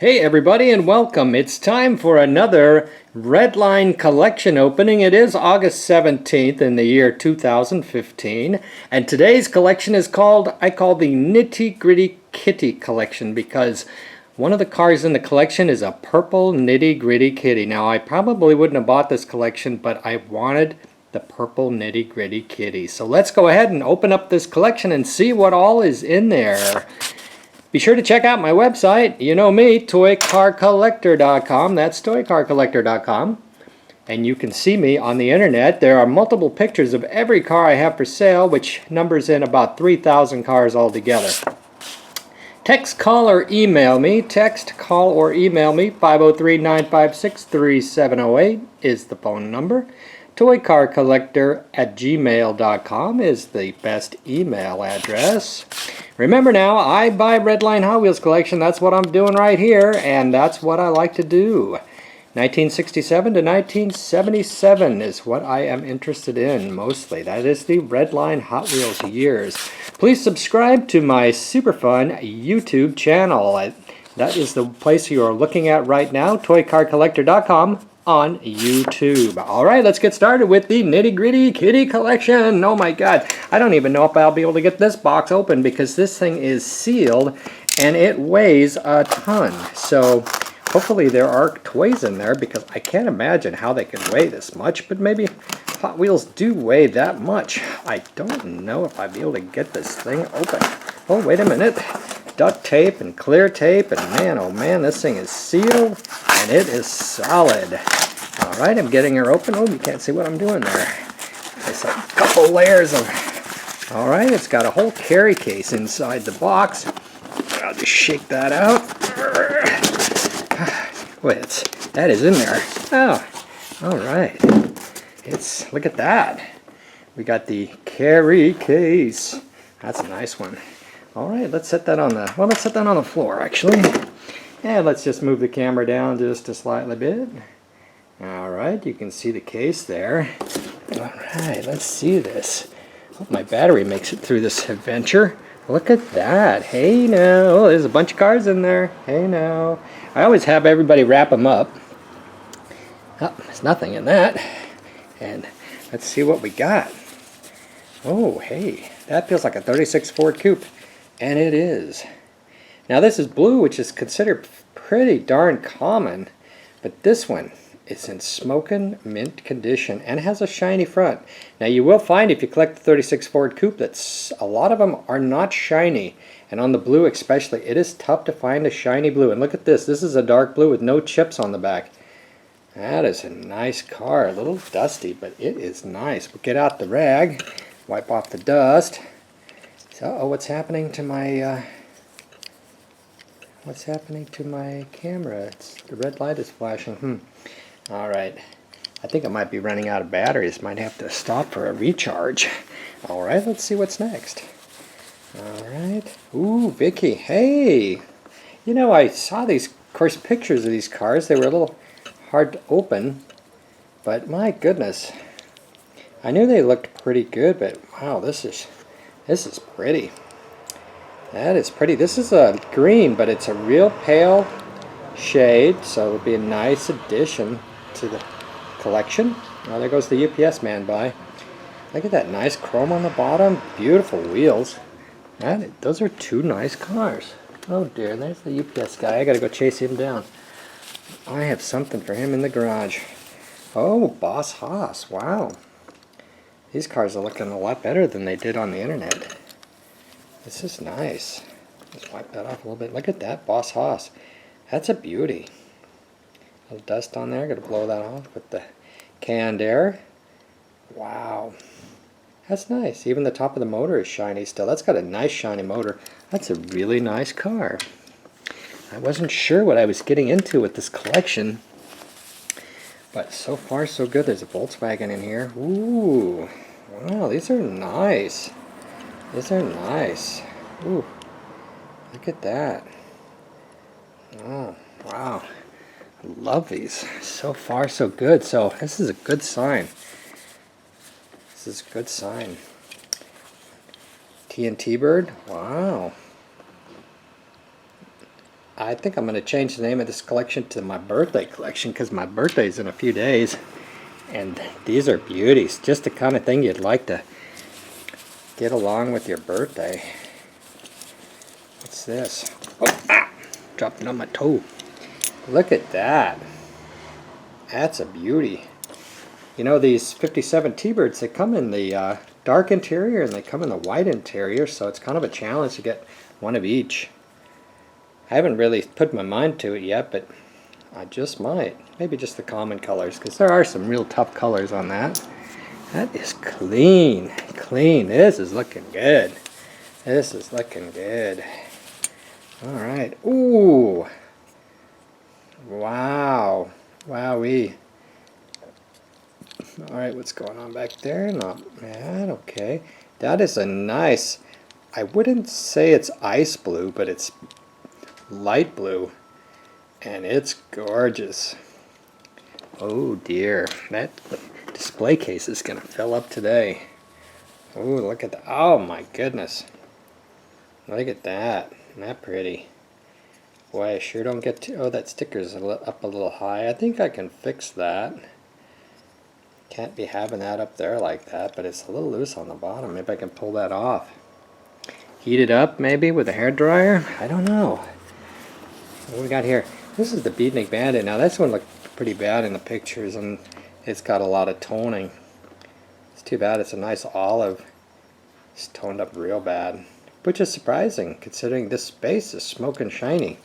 Hey everybody and welcome. It's time for another Redline collection opening. It is August 17th in the year 2015 and today's collection is I call the Nitty-Gritty Kitty collection because one of the cars in the collection is a purple Nitty-Gritty Kitty. Now I probably wouldn't have bought this collection, but I wanted the purple Nitty-Gritty Kitty. So let's go ahead and open up this collection and see what all is in there. Be sure to check out my website. You know me, ToyCarCollector.com. That's ToyCarCollector.com. And you can see me on the internet. There are multiple pictures of every car I have for sale, which numbers in about 3,000 cars altogether. Text, call, or email me. Text, call, or email me. 503-956-3708 is the phone number. ToyCarCollector@gmail.com is the best email address. Remember now, I buy Redline Hot Wheels collection. That's what I'm doing right here, and that's what I like to do. 1967 to 1977 is what I am interested in mostly. That is the Redline Hot Wheels years. Please subscribe to my super fun YouTube channel. That is the place you are looking at right now, ToyCarCollector.com. on YouTube. Alright, let's get started with the Nitty-Gritty Kitty collection. Oh my god, I don't even know if I'll be able to get this box open because this thing is sealed and it weighs a ton. So hopefully there are toys in there because I can't imagine how they could weigh this much, but maybe Hot Wheels do weigh that much. I don't know if I'll be able to get this thing open. Oh, wait a minute. Duct tape and clear tape, and man, oh man, this thing is sealed and it is solid. Alright, I'm getting her open. Oh, you can't see what I'm doing there. There's a couple layers of... Alright, it's got a whole carry case inside the box. I'll just shake that out. Wait, that is in there. Oh, alright. Look at that. We got the carry case. That's a nice one. Alright, let's set that on the, let's set that on the floor actually. And let's just move the camera down just a slightly bit. Alright, you can see the case there. Alright, let's see this. Hope my battery makes it through this adventure. Look at that. Hey now. Oh, there's a bunch of cards in there. Hey now. I always have everybody wrap them up. Oh, there's nothing in that. And let's see what we got. Oh, hey. That feels like a 36 Ford Coupe. And it is. Now this is blue, which is considered pretty darn common, but this one is in smoking mint condition and has a shiny front. Now you will find if you collect the 36 Ford Coupe that a lot of them are not shiny, and on the blue especially, it is tough to find a shiny blue. And look at this. This is a dark blue with no chips on the back. That is a nice car. A little dusty, but it is nice. We'll get out the rag, wipe off the dust. Uh-oh, what's happening to my camera? The red light is flashing. Alright. I think I might be running out of batteries. Might have to stop for a recharge. Alright, let's see what's next. Alright. Ooh, Vicky. Hey! You know, I saw these, of course, pictures of these cars. They were a little hard to open. But my goodness. I knew they looked pretty good, but wow, this is pretty. That is pretty. This is a green, but it's a real pale shade, so it'll be a nice addition to the collection. Oh, there goes the UPS man by. Look at that nice chrome on the bottom. Beautiful wheels. Those are two nice cars. Oh dear, there's the UPS guy. I gotta go chase him down. I have something for him in the garage. Oh, Boss Haas. Wow. These cars are looking a lot better than they did on the internet. This is nice. Let's wipe that off a little bit. Look at that, Boss Haas. That's a beauty. A little dust on there. Gotta blow that off with the canned air. Wow. That's nice. Even the top of the motor is shiny still. That's got a nice shiny motor. That's a really nice car. I wasn't sure what I was getting into with this collection. But so far so good. There's a Volkswagen in here. Ooh. Wow, these are nice. These are nice. Ooh. Look at that. Oh, wow. I love these. So far so good. So this is a good sign. This is a good sign. TNT bird. Wow. I think I'm going to change the name of this collection to my birthday collection because my birthday's in a few days. And these are beauties. Just the kind of thing you'd like to get along with your birthday. What's this? Oh, ah! Dropped it on my toe. Look at that. That's a beauty. You know, these 57 T-Birds, they come in the dark interior and they come in the white interior, so it's kind of a challenge to get one of each. I haven't really put my mind to it yet, but I just might. Maybe just the common colors, because there are some real tough colors on that. That is clean. Clean. This is looking good. This is looking good. Alright. Ooh. Wow. Wowee. Alright, what's going on back there? Not bad. Okay. That is a nice, I wouldn't say it's ice blue, but it's light blue. And it's gorgeous. Oh dear. That display case is going to fill up today. Oh, look at that. Oh my goodness. Look at that. Isn't that pretty? Boy, I sure don't get to... Oh, that sticker's up a little high. I think I can fix that. Can't be having that up there like that, but it's a little loose on the bottom. Maybe I can pull that off. Heat it up maybe with a hairdryer? I don't know. What do we got here? This is the Beatnik Bandit. Now this one looked pretty bad in the pictures, and it's got a lot of toning. It's too bad. It's a nice olive. It's toned up real bad, which is surprising considering this space is smoking shiny.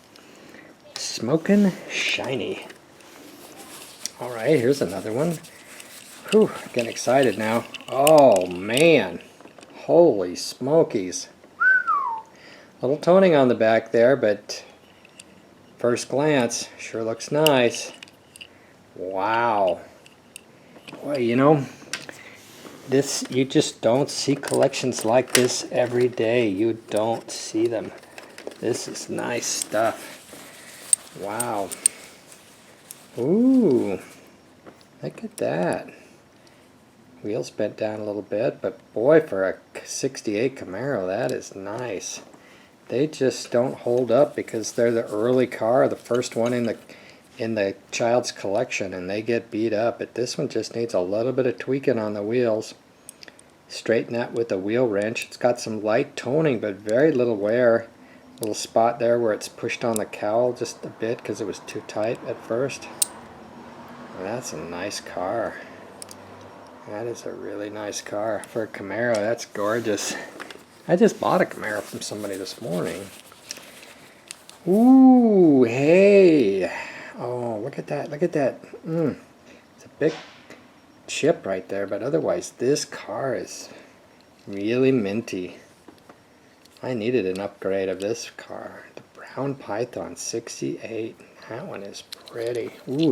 Smoking shiny. Alright, here's another one. Whew, getting excited now. Oh man. Holy smokies. Little toning on the back there, but first glance sure looks nice. Wow. Boy, you know, this, you just don't see collections like this every day. You don't see them. This is nice stuff. Wow. Ooh. Look at that. Wheels bent down a little bit, but boy, for a 68 Camaro, that is nice. They just don't hold up because they're the early car, the first one in the child's collection, and they get beat up. But this one just needs a little bit of tweaking on the wheels. Straighten that with a wheel wrench. It's got some light toning, but very little wear. Little spot there where it's pushed on the cowl just a bit because it was too tight at first. And that's a nice car. That is a really nice car for a Camaro. That's gorgeous. I just bought a Camaro from somebody this morning. Ooh, hey. Oh, look at that. Look at that. It's a big chip right there, but otherwise this car is really minty. I needed an upgrade of this car. The Brown Python 68. That one is pretty. Ooh.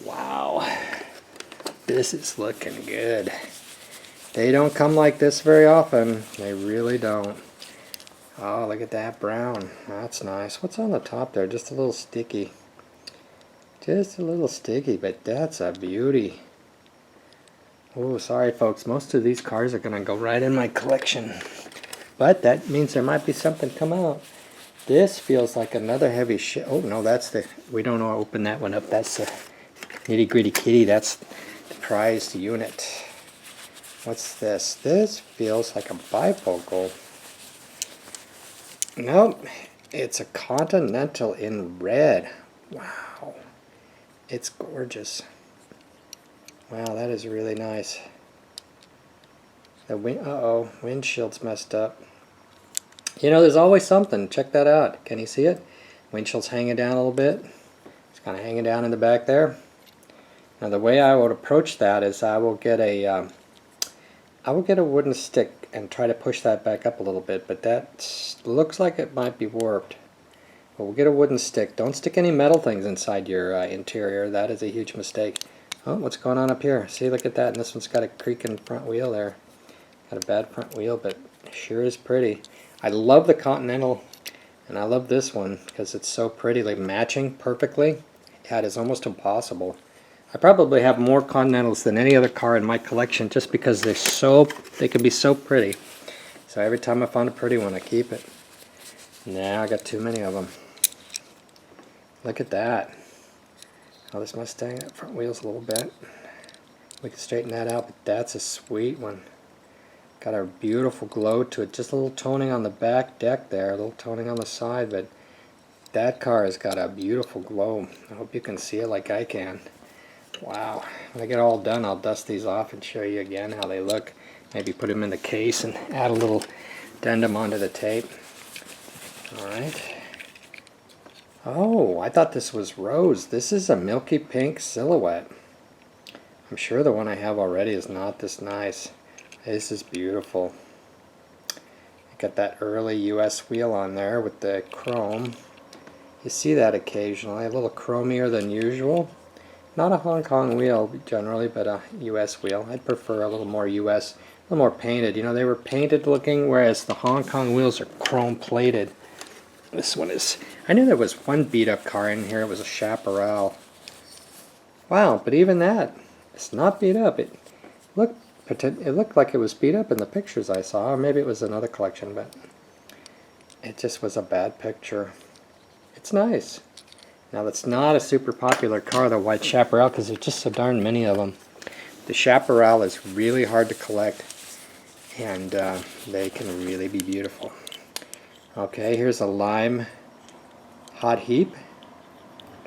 Wow. This is looking good. They don't come like this very often. They really don't. Oh, look at that brown. That's nice. What's on the top there? Just a little sticky. Just a little sticky, but that's a beauty. Oh, sorry folks. Most of these cars are going to go right in my collection. But that means there might be something come out. This feels like another heavy shit. Oh, no, that's the... We don't want to open that one up. That's the Nitty-Gritty Kitty. That's the prized unit. What's this? This feels like a bifocal. Nope. It's a Continental in red. Wow. It's gorgeous. Wow, that is really nice. The windshield's messed up. You know, there's always something. Check that out. Can you see it? Windshield's hanging down a little bit. It's kind of hanging down in the back there. Now the way I would approach that is I will get a wooden stick and try to push that back up a little bit, but that looks like it might be warped. But we'll get a wooden stick. Don't stick any metal things inside your interior. That is a huge mistake. Oh, what's going on up here? See, look at that. And this one's got a creaking front wheel there. Got a bad front wheel, but sure is pretty. I love the Continental, and I love this one because it's so pretty, like matching perfectly. That is almost impossible. I probably have more Continentals than any other car in my collection just because they can be so pretty. So every time I find a pretty one, I keep it. Nah, I got too many of them. Look at that. Oh, this Mustang, that front wheel's a little bent. We can straighten that out, but that's a sweet one. Got a beautiful glow to it. Just a little toning on the back deck there, a little toning on the side, but that car has got a beautiful glow. I hope you can see it like I can. Wow. When I get all done, I'll dust these off and show you again how they look. Maybe put them in the case and add a little addendum onto the tape. Alright. Oh, I thought this was rose. This is a milky pink silhouette. I'm sure the one I have already is not this nice. This is beautiful. Got that early US wheel on there with the chrome. You see that occasionally, a little chromier than usual. Not a Hong Kong wheel generally, but a US wheel. I'd prefer a little more US, a little more painted. You know, they were painted looking, whereas the Hong Kong wheels are chrome plated. This one is, I knew there was one beat up car in here. It was a Chaparral. Wow, but even that, it's not beat up. It looked like it was beat up in the pictures I saw, or maybe it was another collection, but it just was a bad picture. It's nice. Now that's not a super popular car, the white Chaparral, because there's just so darn many of them. The Chaparral is really hard to collect, and they can really be beautiful. Okay, here's a lime hot heap.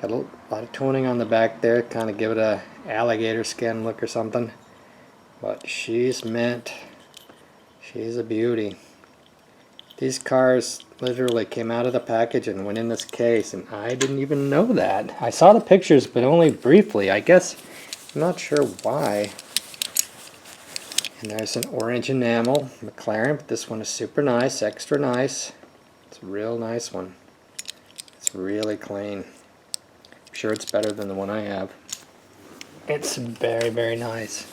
Got a lot of toning on the back there, kind of give it a alligator skin look or something. But she's mint. She's a beauty. These cars literally came out of the package and went in this case, and I didn't even know that. I saw the pictures, but only briefly. I guess, I'm not sure why. And there's an orange enamel McLaren, but this one is super nice, extra nice. It's a real nice one. It's really clean. I'm sure it's better than the one I have. It's very, very nice.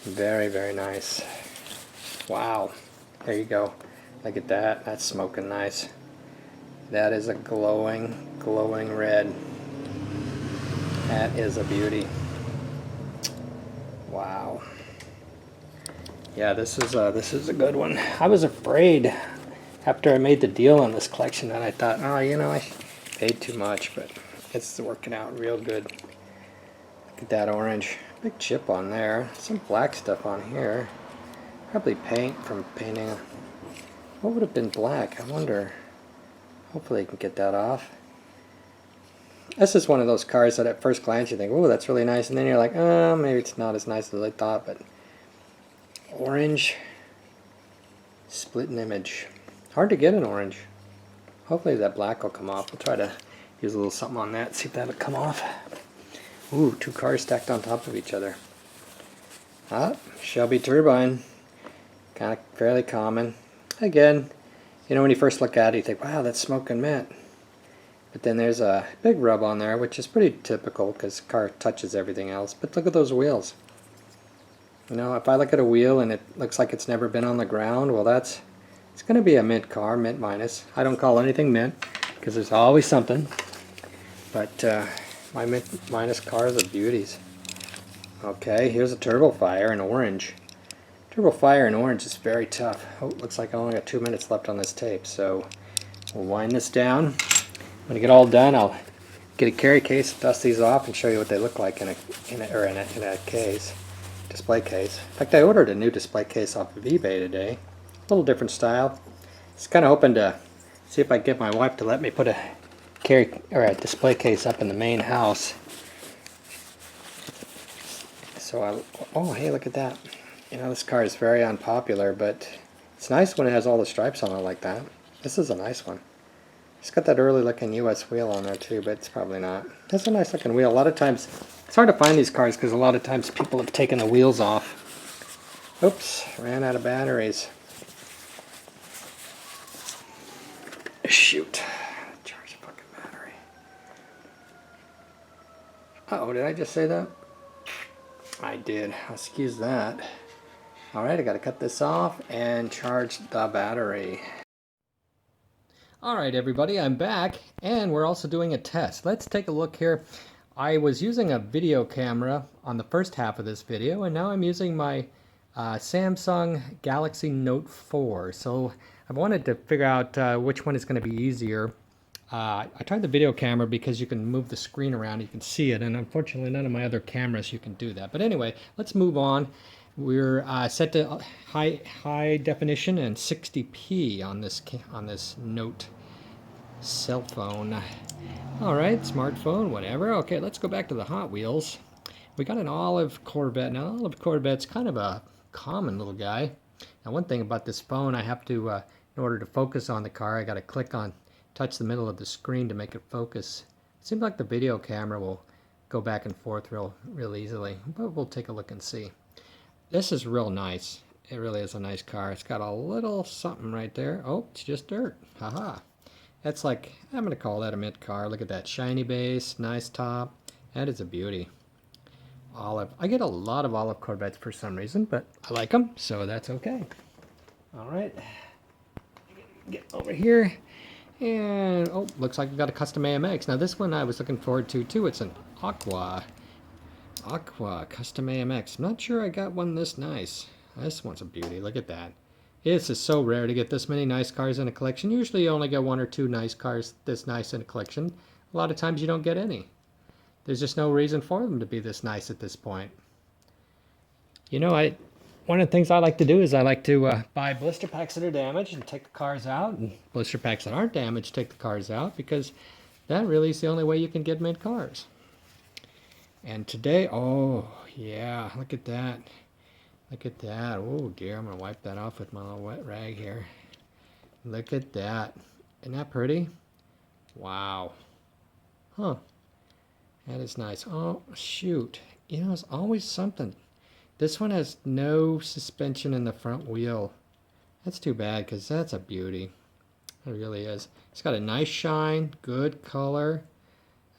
Very, very nice. Wow. There you go. Look at that. That's smoking nice. That is a glowing, glowing red. That is a beauty. Wow. Yeah, this is a good one. I was afraid after I made the deal on this collection that I thought, oh, you know, I paid too much, but it's working out real good. Look at that orange. Big chip on there. Some black stuff on here. Probably paint from painting. What would have been black? I wonder. Hopefully I can get that off. This is one of those cars that at first glance you think, oh, that's really nice. And then you're like, oh, maybe it's not as nice as I thought. But orange. Split an image. Hard to get an orange. Hopefully that black will come off. We'll try to use a little something on that. See if that'll come off. Ooh, two cars stacked on top of each other. Shelby turbine. Kind of fairly common. Again, you know, when you first look at it, you think, wow, that's smoking mint. But then there's a big rub on there, which is pretty typical because the car touches everything else. But look at those wheels. You know, if I look at a wheel and it looks like it's never been on the ground, well, it's going to be a mint car, mint minus. I don't call anything mint because there's always something. But my mint minus cars are beauties. Okay, here's a Turbo Fire in orange. Turbo Fire in orange is very tough. Oh, looks like I only got 2 minutes left on this tape, so we'll wind this down. When I get all done, I'll get a carry case, dust these off, and show you what they look like in a case, display case. In fact, I ordered a new display case off of eBay today. A little different style. Just kind of hoping to see if I can get my wife to let me put a display case up in the main house. So oh, hey, look at that. You know, this car is very unpopular, but it's nice when it has all the stripes on it like that. This is a nice one. It's got that early looking US wheel on there too, but it's probably not. That's a nice looking wheel. A lot of times, it's hard to find these cars because a lot of times people have taken the wheels off. Oops, ran out of batteries. Shoot. Charge the fucking battery. Uh-oh, did I just say that? I did. Excuse that. Alright, I gotta cut this off and charge the battery. Alright everybody, I'm back and we're also doing a test. Let's take a look here. I was using a video camera on the first half of this video and now I'm using my Samsung Galaxy Note 4. So I wanted to figure out which one is going to be easier I tried the video camera because you can move the screen around, you can see it, and unfortunately none of my other cameras you can do that. But anyway, let's move on. We're set to high definition and 60p on this Note cell phone. All right, smartphone, whatever. Okay, let's go back to the Hot Wheels. We got an olive Corvette. Now, olive Corvette's kind of a common little guy. Now, one thing about this phone, I have to, in order to focus on the car, I got to touch the middle of the screen to make it focus. It seems like the video camera will go back and forth real easily, but we'll take a look and see. This is real nice. It really is a nice car. It's got a little something right there. Oh, it's just dirt. Haha. That's like, I'm going to call that a mint car. Look at that shiny base, nice top. That is a beauty. Olive. I get a lot of olive Corvettes for some reason, but I like them, so that's okay. All right. Get over here. And, oh, looks like we got a custom AMX. Now, this one I was looking forward to, too. It's an Aqua custom AMX. I'm not sure I got one this nice. This one's a beauty. Look at that. It's just so rare to get this many nice cars in a collection. Usually you only get one or two nice cars this nice in a collection. A lot of times you don't get any. There's just no reason for them to be this nice at this point. You know, one of the things I like to do is I like to buy blister packs that are damaged and take the cars out, and blister packs that aren't damaged take the cars out, because that really is the only way you can get mint cars. And today, oh yeah, look at that. Look at that. Oh dear, I'm going to wipe that off with my little wet rag here. Look at that. Isn't that pretty? Wow. Huh. That is nice. Oh, shoot. You know, it's always something. This one has no suspension in the front wheel. That's too bad, because that's a beauty. It really is. It's got a nice shine, good color,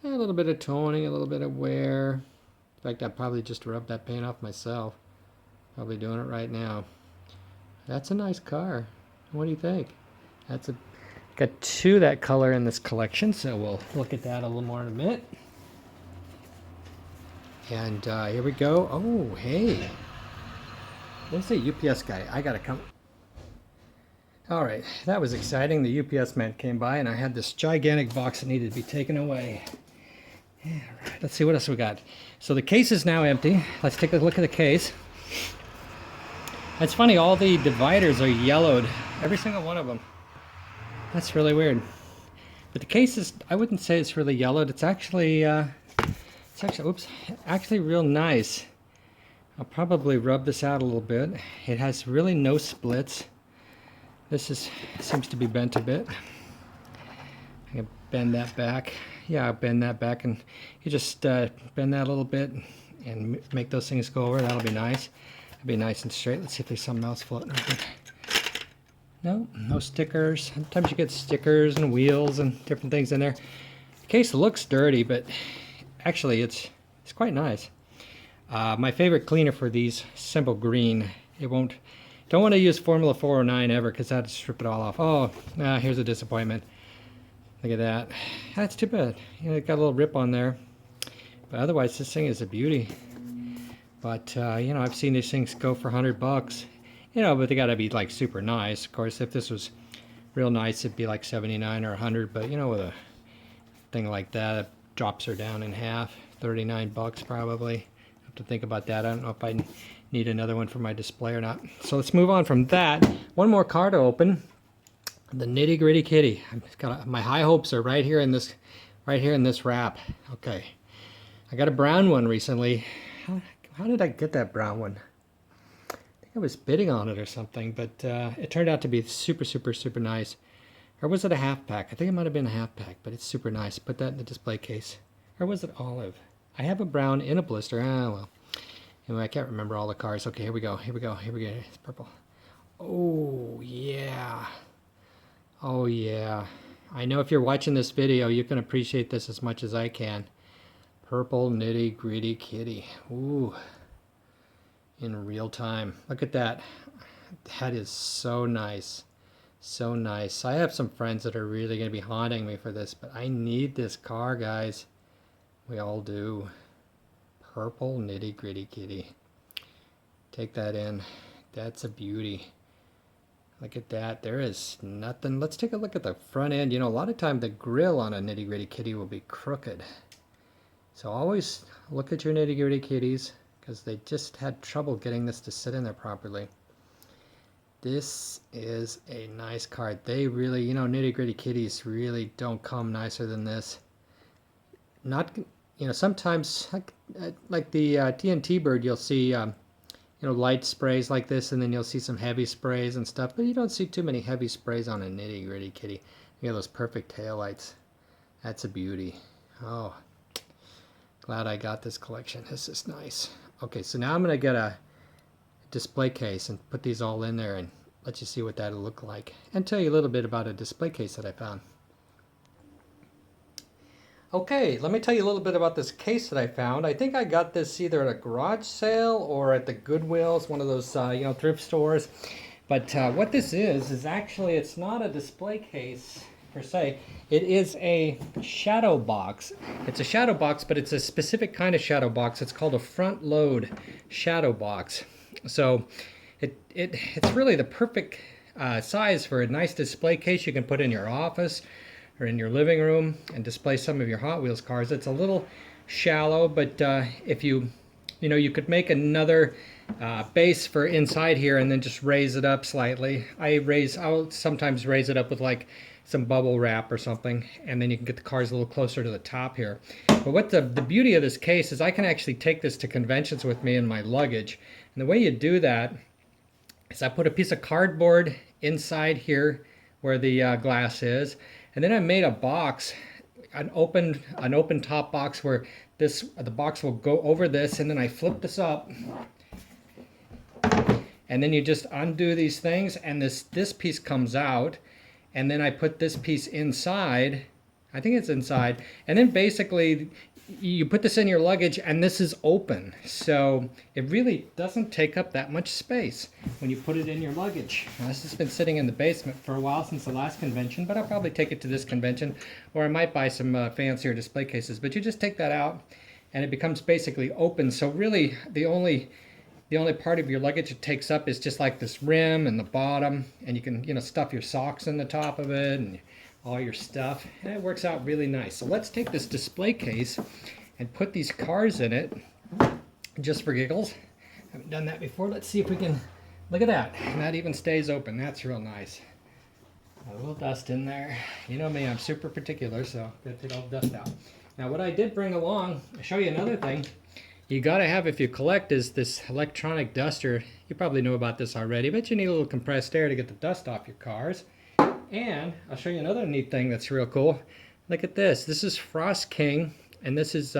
a little bit of toning, a little bit of wear. In fact, I probably just rubbed that paint off myself. Probably doing it right now. That's a nice car. What do you think? Got two of that color in this collection, so we'll look at that a little more in a minute. And here we go. Oh, hey. There's a UPS guy. I gotta come. All right, that was exciting. The UPS man came by, and I had this gigantic box that needed to be taken away. All right, let's see what else we got. So the case is now empty. Let's take a look at the case. It's funny, all the dividers are yellowed. Every single one of them. That's really weird. But the case is, I wouldn't say it's really yellowed. It's actually actually real nice. I'll probably rub this out a little bit. It has really no splits. Seems to be bent a bit. I can bend that back. Yeah, I'll bend that back, and you just bend that a little bit and make those things go over. That'll be nice. It'll be nice and straight. Let's see if there's something else floating right there. No stickers. Sometimes you get stickers and wheels and different things in there. The case looks dirty, but actually it's quite nice. My favorite cleaner for these, simple green. Don't want to use Formula 409 ever, because that'd strip it all off. Oh, here's a disappointment. Look at that. That's too bad. You know, it got a little rip on there. But otherwise, this thing is a beauty. But, you know, I've seen these things go for $100. You know, but they got to be, like, super nice. Of course, if this was real nice, it'd be like 79 or 100. But, you know, with a thing like that, it drops her down in half. 39 bucks probably. I have to think about that. I don't know if I need another one for my display or not. So let's move on from that. One more car to open. The Nitty-Gritty Kitty. My high hopes are right here in this wrap. Okay. I got a brown one recently. How did I get that brown one? I think I was bidding on it or something, but it turned out to be super, super, super nice. Or was it a half pack? I think it might have been a half pack, but it's super nice. Put that in the display case. Or was it olive? I have a brown in a blister. Ah, well. Anyway, I can't remember all the cars. Okay, here we go. It's purple. Oh, yeah. Oh, yeah. I know if you're watching this video, you can appreciate this as much as I can. Purple Nitty-Gritty Kitty. Ooh. In real time. Look at that. That is so nice. So nice. I have some friends that are really going to be haunting me for this, but I need this car, guys. We all do. Purple Nitty-Gritty Kitty. Take that in. That's a beauty. Look at that. There is nothing. Let's take a look at the front end. You know, a lot of time the grill on a Nitty-Gritty Kitty will be crooked. So always look at your Nitty-Gritty Kitties because they just had trouble getting this to sit in there properly. This is a nice card. They really, you know, Nitty-Gritty Kitties really don't come nicer than this. Not, you know, sometimes like the TNT bird, you'll see you know, light sprays like this, and then you'll see some heavy sprays and stuff, but you don't see too many heavy sprays on a Nitty-Gritty Kitty. You know, those perfect taillights. That's a beauty. Oh, glad I got this collection. This is nice. Okay, so now I'm going to get a display case and put these all in there and let you see what that'll look like, and tell you a little bit about a display case that I found. Okay, let me tell you a little bit about this case that I found. I think I got this either at a garage sale or at the Goodwills, one of those you know, thrift stores. But what this is actually, it's not a display case per se. It is a shadow box. It's a shadow box, but it's a specific kind of shadow box. It's called a front load shadow box. So it's really the perfect size for a nice display case you can put in your office or in your living room and display some of your Hot Wheels cars. It's a little shallow, but if you know, you could make another base for inside here and then just raise it up slightly. I'll sometimes raise it up with like some bubble wrap or something, and then you can get the cars a little closer to the top here. But what the beauty of this case is I can actually take this to conventions with me in my luggage. And the way you do that is I put a piece of cardboard inside here where the glass is, and then I made a box, an open top box where the box will go over this, and then I flip this up, and then you just undo these things, and this piece comes out, and then I put this piece inside. I think it's inside, and then basically you put this in your luggage, and this is open, so it really doesn't take up that much space when you put it in your luggage. Now, this has been sitting in the basement for a while since the last convention, but I'll probably take it to this convention, or I might buy some fancier display cases. But you just take that out and it becomes basically open, so really the only part of your luggage it takes up is just like this rim and the bottom, and you can, you know, stuff your socks in the top of it and all your stuff, and it works out really nice. So let's take this display case and put these cars in it just for giggles. Haven't done that before. Let's see if we can, look at that, and that even stays open. That's real nice. A little dust in there. You know me, I'm super particular, so gotta take all the dust out. Now what I did bring along, I'll show you another thing you gotta have if you collect, is this electronic duster. You probably know about this already, but you need a little compressed air to get the dust off your cars. And I'll show you another neat thing that's real cool. Look at this. This is Frost King, and this is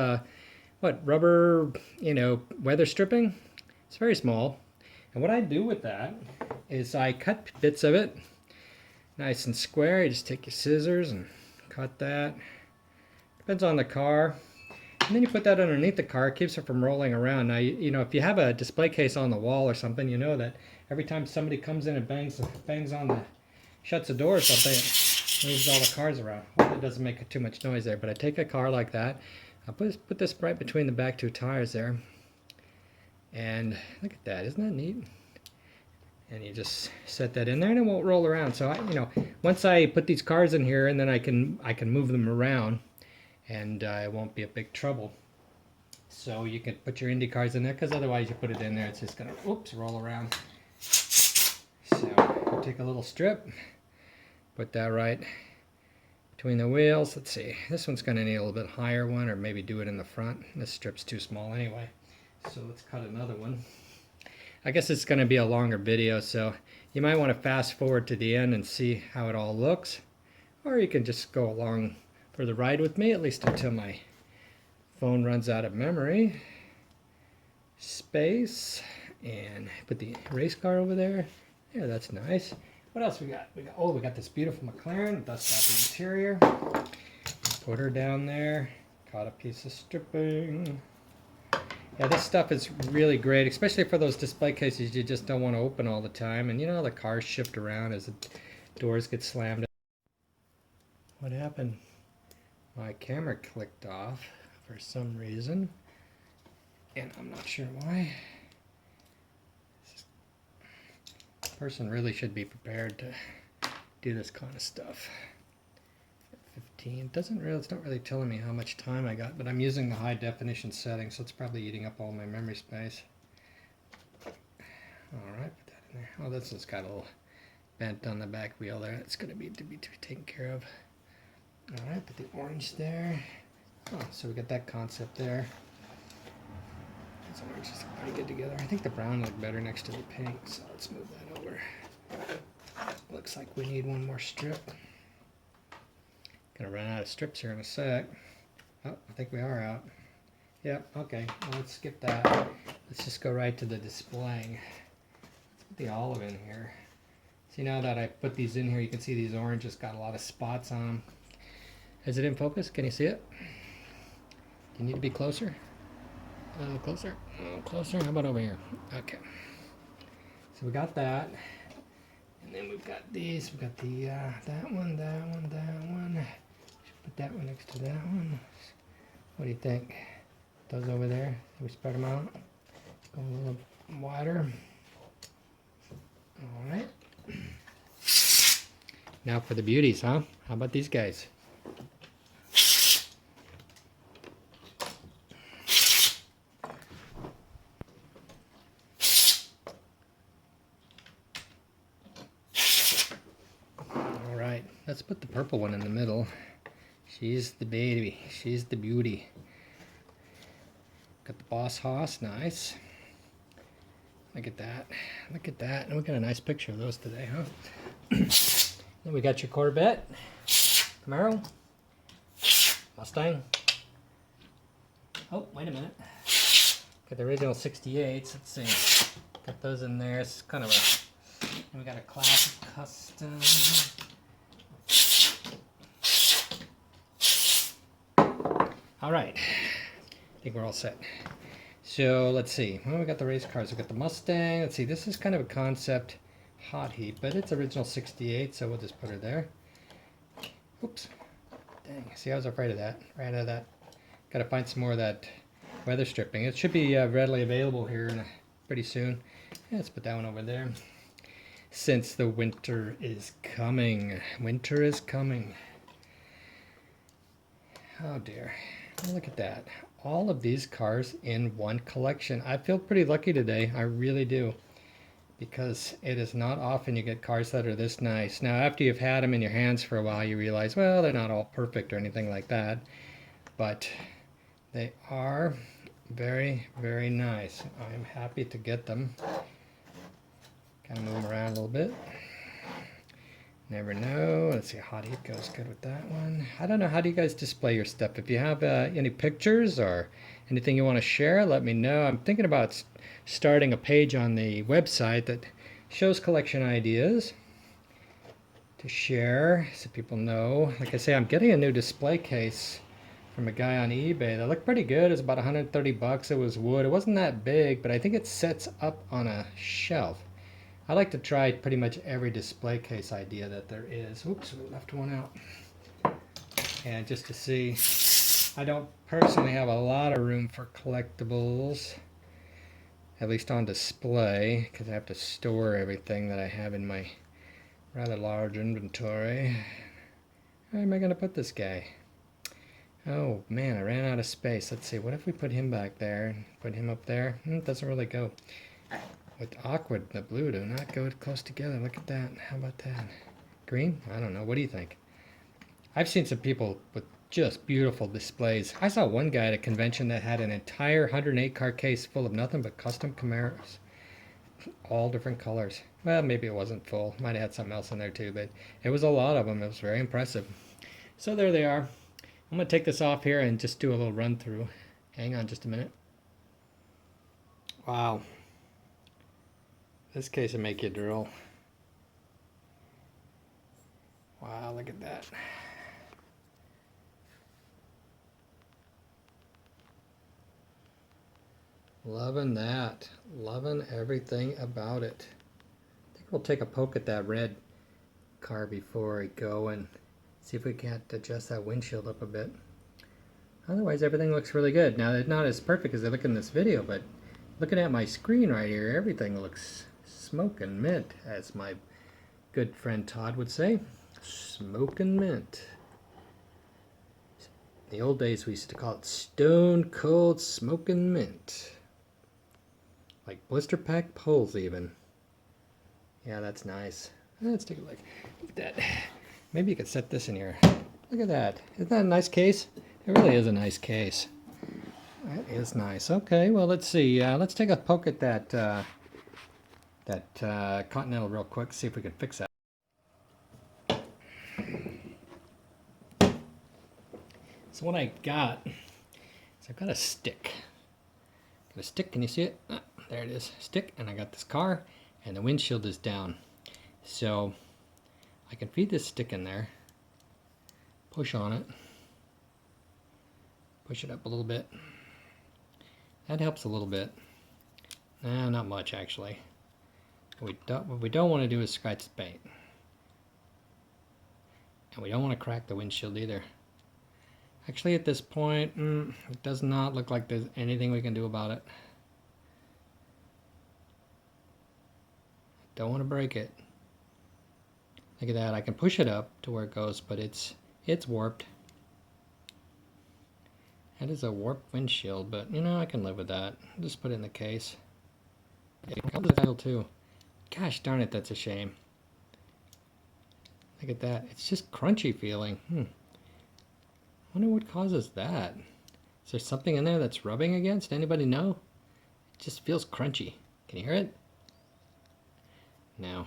what, rubber, you know, weather stripping. It's very small. And what I do with that is I cut bits of it nice and square. You just take your scissors and cut that. Depends on the car. And then you put that underneath the car. It keeps it from rolling around. Now, you know, if you have a display case on the wall or something, you know that every time somebody comes in and bangs on the, shuts the door or something, it moves all the cars around. Well, it doesn't make too much noise there, but I take a car like that. I'll put this right between the back two tires there. And look at that. Isn't that neat? And you just set that in there and it won't roll around. So, you know, once I put these cars in here, and then I can move them around, and it won't be a big trouble. So you can put your Indy cars in there, because otherwise you put it in there, it's just going to, oops, roll around. So take a little strip, put that right between the wheels. Let's see, this one's going to need a little bit higher one, or maybe do it in the front. This strip's too small anyway. So let's cut another one. I guess it's going to be a longer video, so you might want to fast forward to the end and see how it all looks. Or you can just go along for the ride with me, at least until my phone runs out of memory space. And put the race car over there. Yeah, that's nice. What else we got? We got this beautiful McLaren. Dust out the interior. Put her down there. Caught a piece of stripping. Yeah, this stuff is really great, especially for those display cases you just don't want to open all the time. And you know, the cars shift around as the doors get slammed. What happened? My camera clicked off for some reason, and I'm not sure why. Person really should be prepared to do this kind of stuff. 15. It's not really telling me how much time I got, but I'm using the high definition setting, so it's probably eating up all my memory space. Alright, put that in there. Oh, this has got a little bent on the back wheel there. It's going to be taken care of. Alright, put the orange there. Oh, so we got that concept there. These oranges look pretty good together. I think the brown looked better next to the pink, so let's move that over. Looks like we need one more strip. Gonna run out of strips here in a sec. Oh, I think we are out. Yep, okay, well, let's skip that. Let's just go right to the displaying. Let's put the olive in here. See, now that I put these in here, you can see these oranges got a lot of spots on them. Is it in focus? Can you see it? Do you need to be closer? A little closer? A little closer? How about over here? Okay. So we got that. And then we've got these. We've got the that one, that one, that one. Should put that one next to that one. What do you think? Those over there? Should we spread them out? Go a little wider. All right. Now for the beauties, huh? How about these guys? Let's put the purple one in the middle. She's the baby. She's the beauty. Got the Boss Hoss. Nice. Look at that. Look at that. And we got a nice picture of those today, huh? Then we got your Corvette. Camaro. Mustang. Oh, wait a minute. Got the original 68s. Let's see. Got those in there. It's kind of a... And we got a classic custom. All right, I think we're all set. So let's see, well, we got the race cars. We got the Mustang. Let's see, this is kind of a concept hot heat, but it's original 68, so we'll just put her there. Oops, dang, see, I was afraid of that, right out of that. Got to find some more of that weather stripping. It should be readily available here pretty soon. Yeah, let's put that one over there. Since the winter is coming. Winter is coming. Oh dear. Look at that. All of these cars in one collection. I feel pretty lucky today. I really do. Because it is not often you get cars that are this nice. Now, after you've had them in your hands for a while, you realize, well, they're not all perfect or anything like that. But they are very, very nice. I'm happy to get them. Kind of move them around a little bit. Never know. Let's see, hot heat goes good with that one. I don't know, how do you guys display your stuff? If you have any pictures or anything you want to share, let me know. I'm thinking about starting a page on the website that shows collection ideas to share so people know. Like I say, I'm getting a new display case from a guy on eBay that looked pretty good. It's about 130 bucks. It was wood. It wasn't that big, but I think it sets up on a shelf. I like to try pretty much every display case idea that there is. Oops, we left one out. And just to see, I don't personally have a lot of room for collectibles, at least on display, because I have to store everything that I have in my rather large inventory. Where am I going to put this guy? Oh man, I ran out of space. Let's see, what if we put him back there and put him up there? It doesn't really go. With aqua, the blue do not go close together. Look at that. How about that? Green? I don't know. What do you think? I've seen some people with just beautiful displays. I saw one guy at a convention that had an entire 108 car case full of nothing but custom Camaros. All different colors. Well, maybe it wasn't full. Might have had something else in there too, but it was a lot of them. It was very impressive. So there they are. I'm going to take this off here and just do a little run through. Hang on just a minute. Wow. This case will make you drool. Wow, look at that. Loving that. Loving everything about it. I think we'll take a poke at that red car before we go and see if we can't adjust that windshield up a bit. Otherwise, everything looks really good. Now, it's not as perfect as they look in this video, but looking at my screen right here, everything looks Smokin' mint, as my good friend Todd would say. Smokin' mint. In the old days, we used to call it stone cold smokin' mint. Like blister pack poles, even. Yeah, that's nice. Let's take a look. Look at that. Maybe you could set this in here. Look at that. Isn't that a nice case? It really is a nice case. That is nice. Okay, well, let's see. Let's take a poke at that Continental real quick, see if we can fix that. So what I got is I've got a stick. Got a stick, can you see it? Ah, there it is, stick, and I got this car, and the windshield is down. So I can feed this stick in there, push on it, push it up a little bit. That helps a little bit. Nah, not much actually. What we don't want to do is scratch the paint. And we don't want to crack the windshield either. Actually, at this point, it does not look like there's anything we can do about it. Don't want to break it. Look at that. I can push it up to where it goes, but it's warped. That is a warped windshield, but you know, I can live with that. I'll just put it in the case. It comes with the title too. Gosh darn it, that's a shame. Look at that. It's just crunchy feeling. I wonder what causes that. Is there something in there that's rubbing against? Anybody know? It just feels crunchy. Can you hear it? No.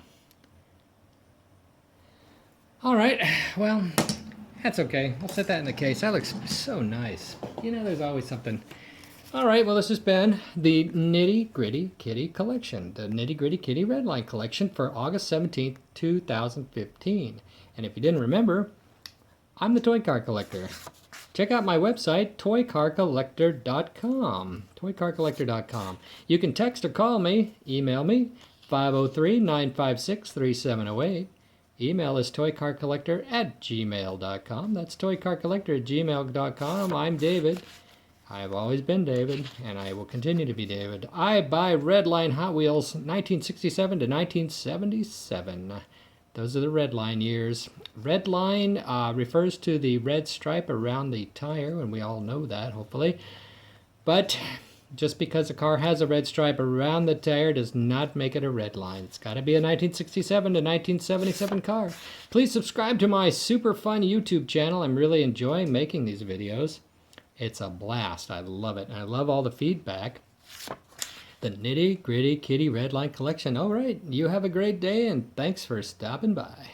Alright, well, that's okay. I'll set that in the case. That looks so nice. You know, there's always something. Alright, well, this has been the Nitty-Gritty Kitty collection. The Nitty-Gritty Kitty Redline collection for August 17th, 2015. And if you didn't remember, I'm the Toy Car Collector. Check out my website, ToyCarCollector.com. ToyCarCollector.com. You can text or call me, email me, 503-956-3708. Email is toycarcollector@gmail.com. That's toycarcollector@gmail.com. I'm David. I've always been David, and I will continue to be David. I buy Redline Hot Wheels 1967 to 1977. Those are the Redline years. Redline refers to the red stripe around the tire, and we all know that, hopefully. But just because a car has a red stripe around the tire does not make it a Redline. It's got to be a 1967 to 1977 car. Please subscribe to my super fun YouTube channel. I'm really enjoying making these videos. It's a blast. I love it. And I love all the feedback. The Nitty Gritty Kitty Redline collection. All right. You have a great day, and thanks for stopping by.